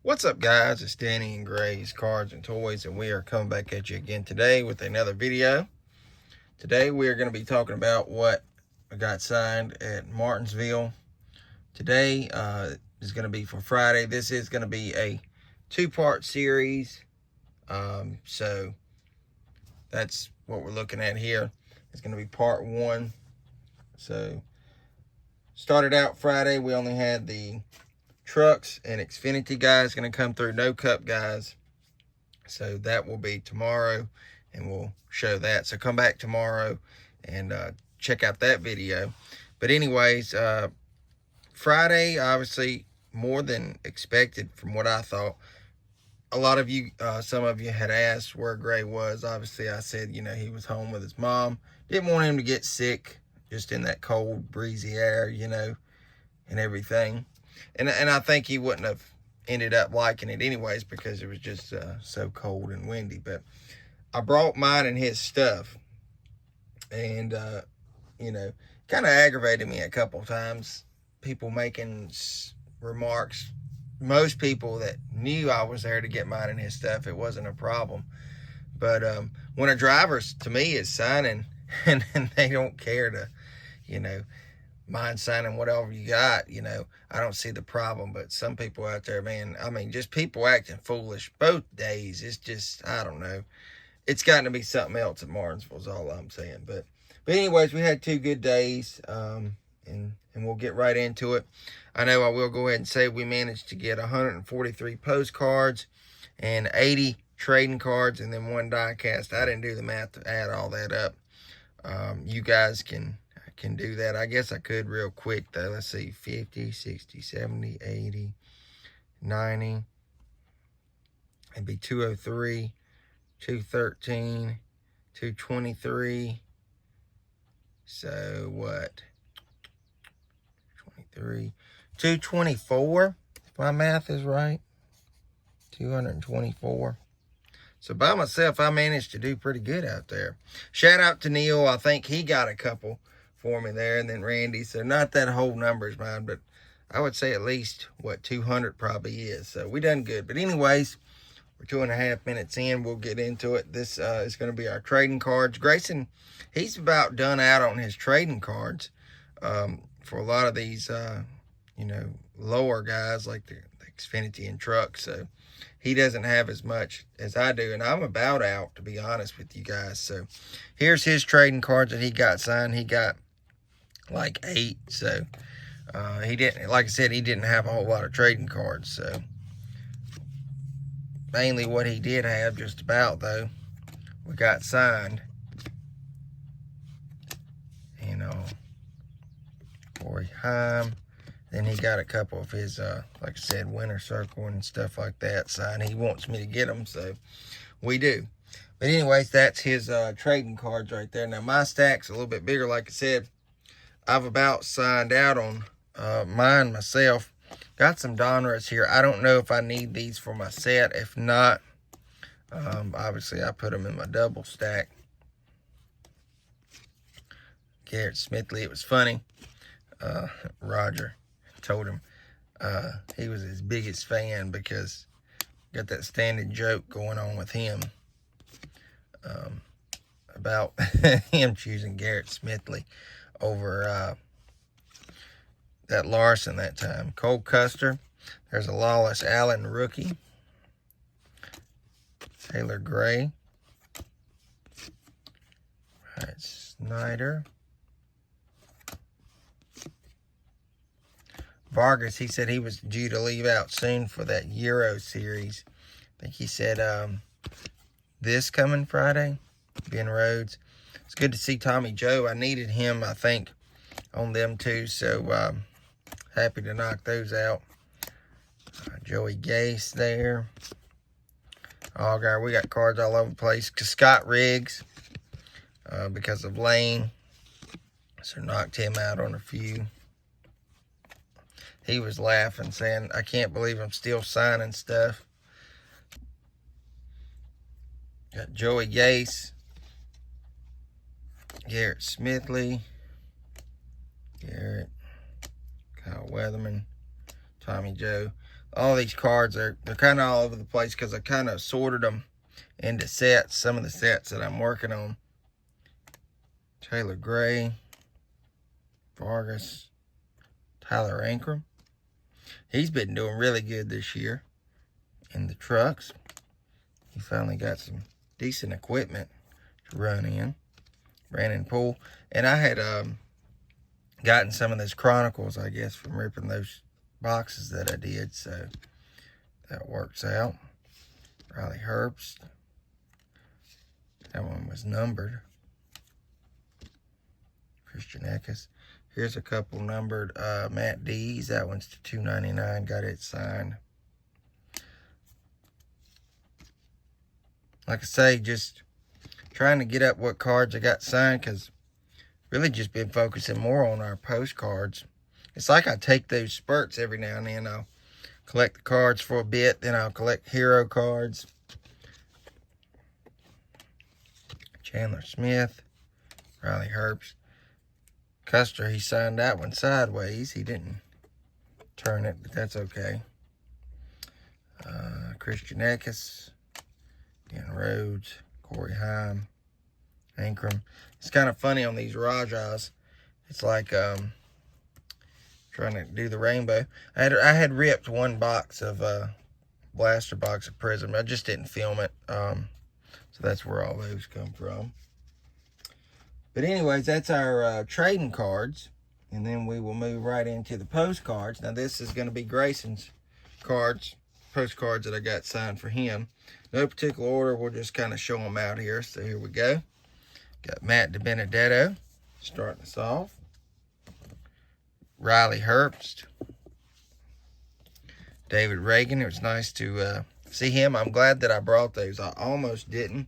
What's up, guys? It's Danny and Gray's Cards and Toys, and we are coming back at you again today with another video. Today we are going to be talking about what I got signed at Martinsville. Today is going to be for Friday. This is going to be a two-part series, so that's what we're looking at here. It's going to be part one. So started out Friday, we only had the trucks and Xfinity guys going to come through, no cup guys. So that will be tomorrow, and we'll show that. So come back tomorrow and check out that video. But anyways, Friday, obviously more than expected from what I thought. A lot of you, some of you had asked where Gray was. Obviously, I said, he was home with his mom. Didn't want him to get sick just in that cold, breezy air, and everything. And I think he wouldn't have ended up liking it anyways because it was just so cold and windy. But I brought mine and his stuff. And, kind of aggravated me a couple times. People making remarks. Most people that knew I was there to get mine and his stuff, it wasn't a problem. But when a driver, to me, is signing and they don't care to, mind signing whatever you got, I don't see the problem. But some people out there, man, just people acting foolish both days. It's just, I don't know. It's gotten to be something else at Martinsville is all I'm saying. But anyways, we had 2 good days, and we'll get right into it. I know I will go ahead and say we managed to get 143 postcards and 80 trading cards and then 1 die cast. I didn't do the math to add all that up. You guys can do that. I guess I could real quick though. Let's see, 50, 60, 70, 80, 90. It'd be 203, 213, 223. So what? 23, 224, if my math is right. 224. So by myself, I managed to do pretty good out there. Shout out to Neil. I think he got a couple for me there, and then Randy. So not that whole number is mine, but I would say at least, 200 probably is. So we done good. But anyways, we're 2.5 minutes in. We'll get into it. This is going to be our trading cards. Grayson, he's about done out on his trading cards for a lot of these, lower guys like the Xfinity and truck. So he doesn't have as much as I do, and I'm about out, to be honest with you guys. So here's his trading cards that he got signed. He got like 8. So he didn't, like I said, he didn't have a whole lot of trading cards. So mainly what he did have, just about though, we got signed. Corey Heim. Then he got a couple of his, like I said, Winter Circle and stuff like that signed. He wants me to get them, so we do. But anyways, that's his trading cards right there. Now, my stack's a little bit bigger. Like I said, I've about signed out on mine myself. Got some Donruss here. I don't know if I need these for my set. If not, obviously I put them in my double stack. Garrett Smithley, it was funny. Roger told him he was his biggest fan because got that standing joke going on with him about him choosing Garrett Smithley over that Larson that time. Cole Custer. There's a Lawless Allen rookie. Taylor Gray. All right, Snyder. Vargas, he said he was due to leave out soon for that Euro series. I think he said this coming Friday. Ben Rhodes. It's good to see Tommy Joe. I needed him, I think, on them too. So happy to knock those out. Joey Gase there. Allgaier, we got cards all over the place. Scott Riggs, because of Lane. So knocked him out on a few. He was laughing, saying, I can't believe I'm still signing stuff. Got Joey Gase. Garrett Smithley. Garrett. Kyle Weatherman. Tommy Joe. All these cards they're kind of all over the place because I kind of sorted them into sets. Some of the sets that I'm working on. Taylor Gray, Vargas, Tyler Ankrum. He's been doing really good this year in the trucks. He finally got some decent equipment to run in. Brandon Poole. And I had gotten some of those Chronicles, I guess, from ripping those boxes that I did. So that works out. Riley Herbst. That one was numbered. Christian Eckes. Here's a couple numbered. Matt D's. That one's to $2.99. Got it signed. Like I say, just trying to get up what cards I got signed, because really just been focusing more on our postcards. It's like I take those spurts every now and then. I'll collect the cards for a bit, then I'll collect hero cards. Chandler Smith, Riley Herbst. Custer, he signed that one sideways. He didn't turn it, but that's okay. Christian Eckes, Dan Rhodes, Corey Heim, Ankrum. It's kind of funny on these Rajas. It's like trying to do the rainbow. I had ripped one box of blaster box of Prism. I just didn't film it. So that's where all those come from. But anyways, that's our trading cards. And then we will move right into the postcards. Now this is going to be Grayson's cards, postcards that I got signed for him. No particular order. We'll just kind of show them out here. So here we go. Got Matt DiBenedetto starting us off. Riley Herbst. David Reagan. It was nice to see him. I'm glad that I brought those. I almost didn't.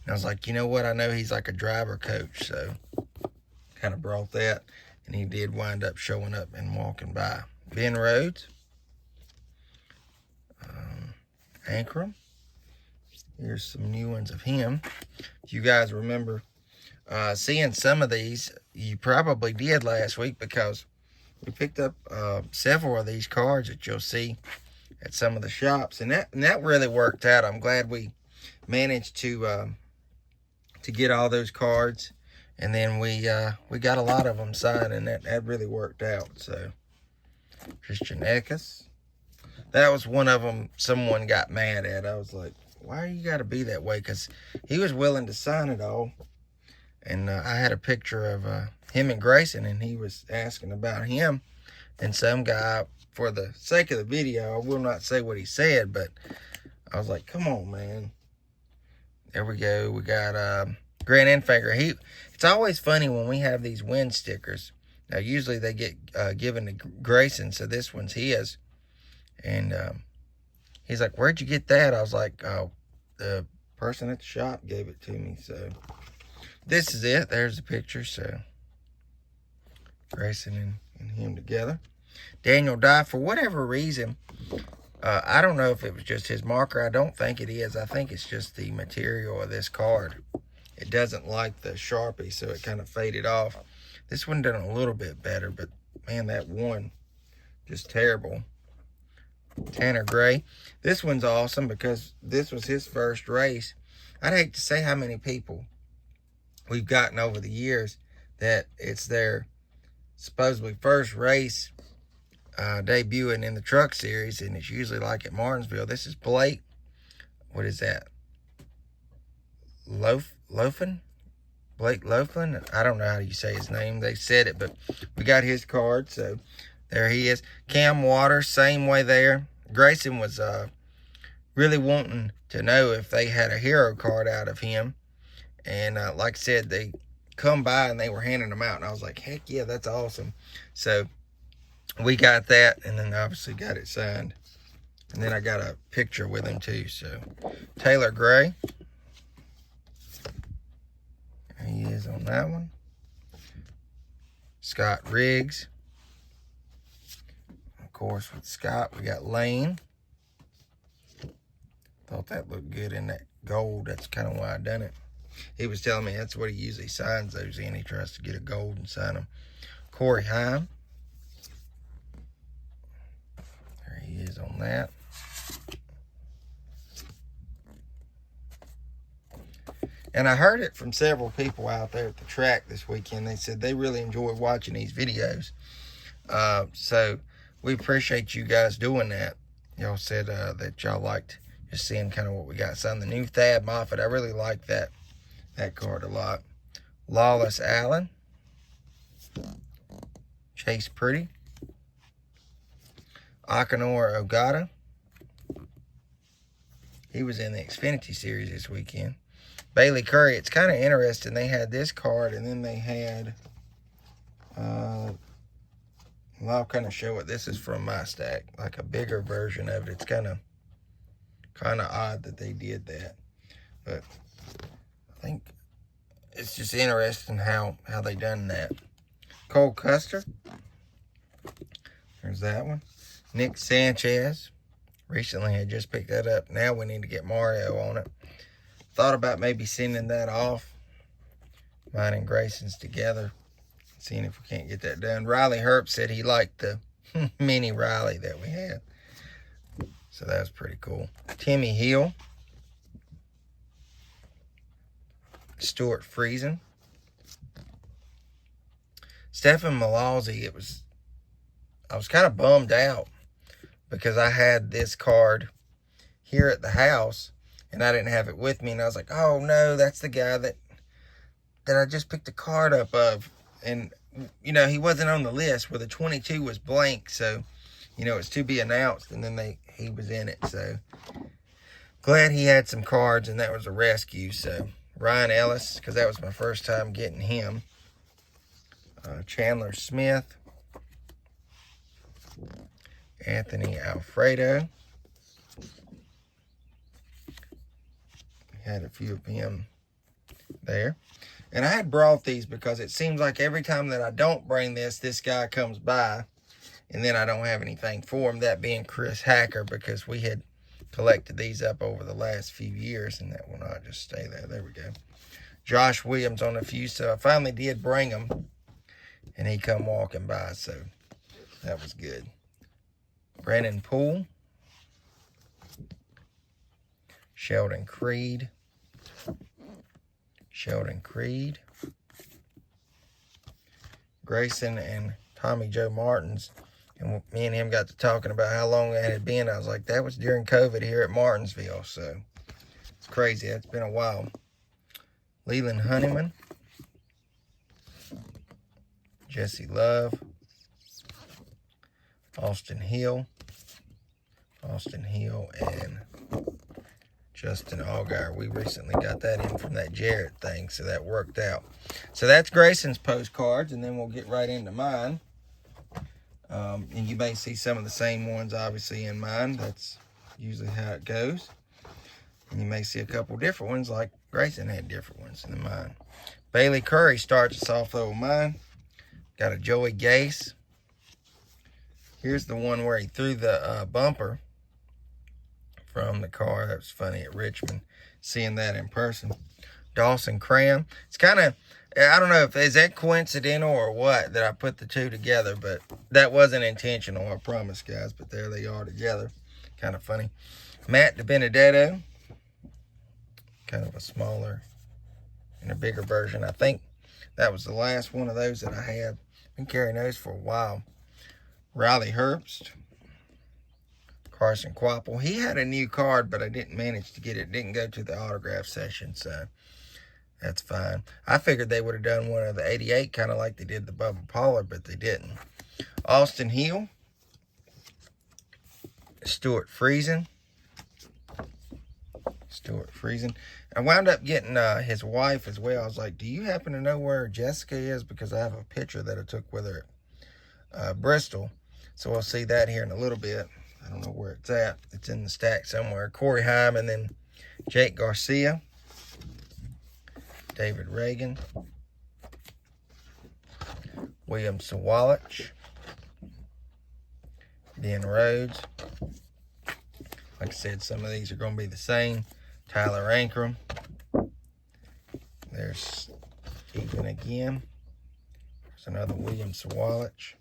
And I was like, you know what? I know he's like a driver coach. So kind of brought that. And he did wind up showing up and walking by. Ben Rhodes. Ankrum. Here's some new ones of him. If you guys remember seeing some of these, you probably did last week, because we picked up several of these cards that you'll see at some of the shops, and that really worked out. I'm glad we managed to get all those cards, and then we got a lot of them signed, and that really worked out. So Christian Eckes, that was one of them someone got mad at. I was like, why you got to be that way? Because he was willing to sign it all. And I had a picture of him and Grayson, and he was asking about him. And some guy, for the sake of the video, I will not say what he said, but I was like, come on, man. There we go. We got Grant Enfinger. It's always funny when we have these win stickers. Now, usually they get given to Grayson, so this one's his. And he's like, where'd you get that? I was like, oh, the person at the shop gave it to me. So this is it. There's the picture. So Grayson and him together. Daniel Dye, for whatever reason, I don't know if it was just his marker. I don't think it is. I think it's just the material of this card. It doesn't like the Sharpie, so it kind of faded off. This one done a little bit better, but man, that one, just terrible. Tanner Gray. This one's awesome because this was his first race. I'd hate to say how many people we've gotten over the years that it's their supposedly first race debuting in the truck series, and it's usually like at Martinsville. This is Blake. What is that? Loafin? Blake Loafin? I don't know how you say his name. They said it, but we got his card, so there he is. Cam Waters, same way there. Grayson was really wanting to know if they had a hero card out of him. And like I said, they come by and they were handing them out. And I was like, heck yeah, that's awesome. So we got that, and then obviously got it signed. And then I got a picture with him too. So Taylor Gray. There he is on that one. Scott Riggs. Of course, with Scott, we got Lane. Thought that looked good in that gold. That's kind of why I done it. He was telling me that's what he usually signs those in. He tries to get a gold and sign them. Corey Heim. is on that. And I heard it from several people out there at the track this weekend. They said they really enjoy watching these videos. So we appreciate you guys doing that. Y'all said that y'all liked just seeing kind of what we got. So the new Thad Moffitt, I really like that card a lot. Lawless Allen. Chase Pretty. Akinora Ogata. He was in the Xfinity Series this weekend. Bailey Curry. It's kind of interesting. They had this card, and then they had... well, I'll kind of show it. This is from my stack, like a bigger version of it. It's kind of odd that they did that, but I think it's just interesting how they done that. Cole Custer. There's that one. Nick Sanchez. Recently I just picked that up. Now we need to get Mario on it. Thought about maybe sending that off. Mine and Grayson's together. Seeing if we can't get that done. Riley Herb said he liked the mini Riley that we had. So that was pretty cool. Timmy Hill. Stuart Friesen. Stephen Malazzi. I was kind of bummed out because I had this card here at the house and I didn't have it with me. And I was like, oh no, that's the guy that I just picked a card up of. And, you know, he wasn't on the list where the 22 was blank. So, you know, it's to be announced. And then he was in it. So, glad he had some cards and that was a rescue. So, Ryan Ellis, because that was my first time getting him. Chandler Smith. Anthony Alfredo. Had a few of him there. And I had brought these because it seems like every time that I don't bring this guy comes by. And then I don't have anything for him. That being Chris Hacker, because we had collected these up over the last few years. And that will not just stay there. There we go. Josh Williams on a few. So I finally did bring him. And he come walking by. So that was good. Brandon Poole. Sheldon Creed. Grayson and Tommy Joe Martins. And me and him got to talking about how long that had been. I was like, that was during COVID here at Martinsville. So it's crazy. It's been a while. Leland Honeyman. Jesse Love. Austin Hill, and Justin Allgaier. We recently got that in from that Jarrett thing, so that worked out. So that's Grayson's postcards, and then we'll get right into mine. And you may see some of the same ones, obviously, in mine. That's usually how it goes. And you may see a couple different ones, like Grayson had different ones in mine. Bailey Curry starts us off, though, with mine. Got a Joey Gase. Here's the one where he threw the bumper from the car. That was funny at Richmond, seeing that in person. Dawson Cram. It's kind of, I don't know if is that coincidental or what that I put the two together, but that wasn't intentional, I promise, guys. But there they are together. Kind of funny. Matt DiBenedetto. Kind of a smaller and a bigger version. I think that was the last one of those that I had. Been carrying those for a while. Riley Herbst. Carson Quapple. He had a new card, but I didn't manage to get it. Didn't go to the autograph session, so that's fine. I figured they would have done one of the 88, kind of like they did the Bubba Pollard, but they didn't. Austin Hill. Stuart Friesen. I wound up getting his wife as well. I was like, do you happen to know where Jessica is? Because I have a picture that I took with her at Bristol. So we'll see that here in a little bit. I don't know where it's at. It's in the stack somewhere. Corey Heim, and then Jake Garcia. David Reagan. William Sawalich. Ben Rhodes. Like I said, some of these are going to be the same. Tyler Ankrum. There's Stephen again. There's another William Sawalich.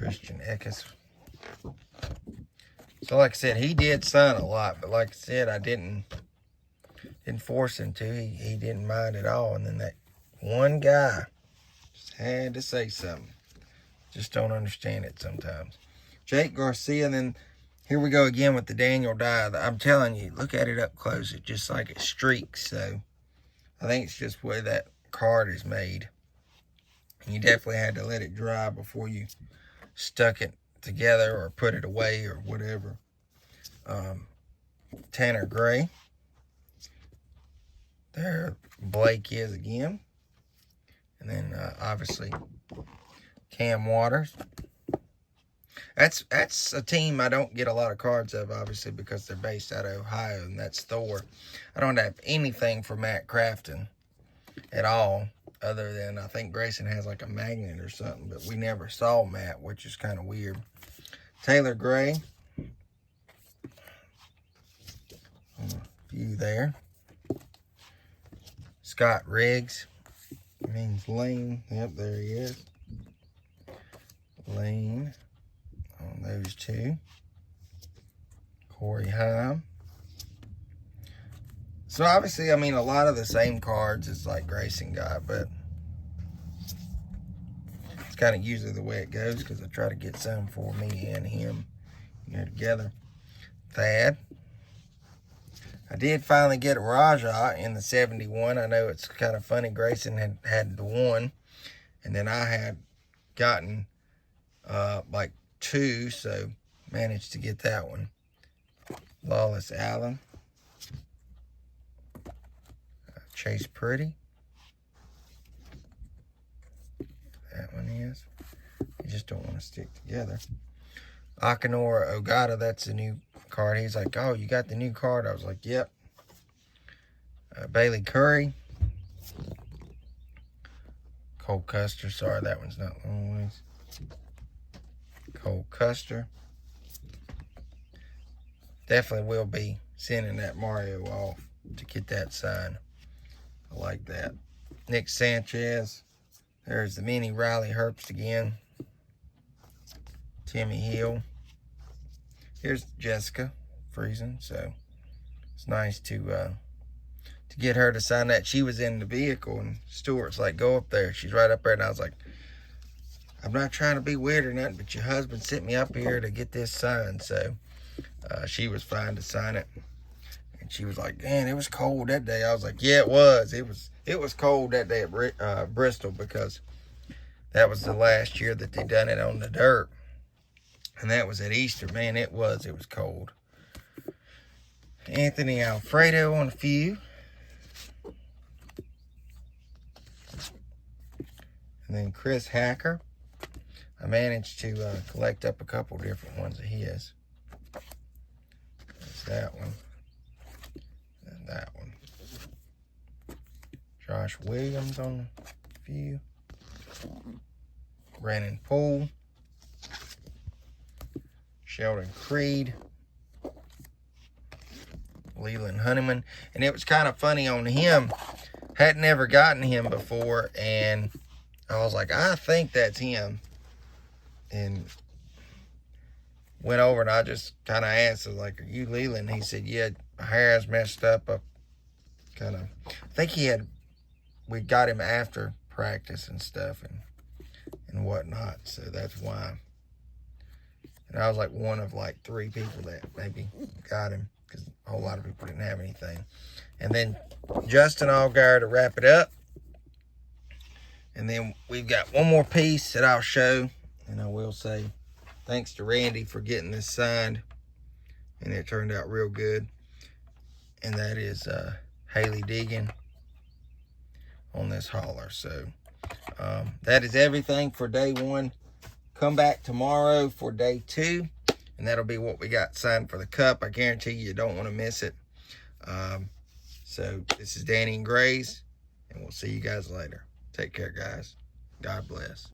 Christian Eckes. So like I said, he did sign a lot, but like I said, I didn't force him to. He didn't mind at all. And then that one guy just had to say something. Just don't understand it sometimes. Jake Garcia, and then here we go again with the Daniel die. I'm telling you, look at it up close. It's just like it streaks. So I think it's just the way that card is made. And you definitely had to let it dry before you stuck it together or put it away or whatever. Tanner Gray. There Blake is again. And then obviously Cam Waters. That's a team I don't get a lot of cards of, obviously, because they're based out of Ohio, and that's Thor. I don't have anything for Matt Crafton at all, other than I think Grayson has like a magnet or something, but we never saw Matt, which is kind of weird. Taylor Gray. A few there. Scott Riggs. Means Lane. Yep, there he is. Lane. On those two. Corey Heim. So obviously, I mean, a lot of the same cards as like Grayson got, but it's kind of usually the way it goes because I try to get some for me and him, you know, together. Thad. I did finally get a Raja in the 71. I know it's kind of funny. Grayson had the one, and then I had gotten like two, so managed to get that one. Lawless Allen. Chase Pretty. That one is. You just don't want to stick together. Akinora Ogata, that's a new card. He's like, oh, you got the new card? I was like, yep. Bailey Curry. Cole Custer. Sorry, that one's not always. Cole Custer. Definitely will be sending that Mario off to get that signed. I like that. Nick Sanchez. There's the mini Riley Herbst again. Timmy Hill. Here's Jessica Friesen. So it's nice to get her to sign that. She was in the vehicle, and Stewart's like, go up there. She's right up there, and I was like, I'm not trying to be weird or nothing, but your husband sent me up here to get this signed. So she was fine to sign it. And she was like, man, it was cold that day. I was like, yeah, it was. It was cold that day at Bristol, because that was the last year that they done it on the dirt. And that was at Easter. Man, it was cold. Anthony Alfredo on a few. And then Chris Hacker. I managed to collect up a couple different ones of his. There's that one. And that one. Josh Williams on a few. Brandon Poole. Sheldon Creed. Leland Honeyman. And it was kind of funny on him. Hadn't never gotten him before, and I was like, I think that's him. And went over and I just kind of asked, like, are you Leland? He said, yeah, my hair is messed up. I think we got him after practice and stuff and whatnot. So that's why. And I was like one of like 3 people that maybe got him, because a whole lot of people didn't have anything. And then Justin Allgaier to wrap it up. And then we've got one more piece that I'll show. And I will say thanks to Randy for getting this signed. And it turned out real good. And that is Haley Deegan on this hauler. So that is everything for day 1. Come back tomorrow for day 2. And that'll be what we got signed for the cup. I guarantee you don't want to miss it. So this is Danny and Grays. And we'll see you guys later. Take care, guys. God bless.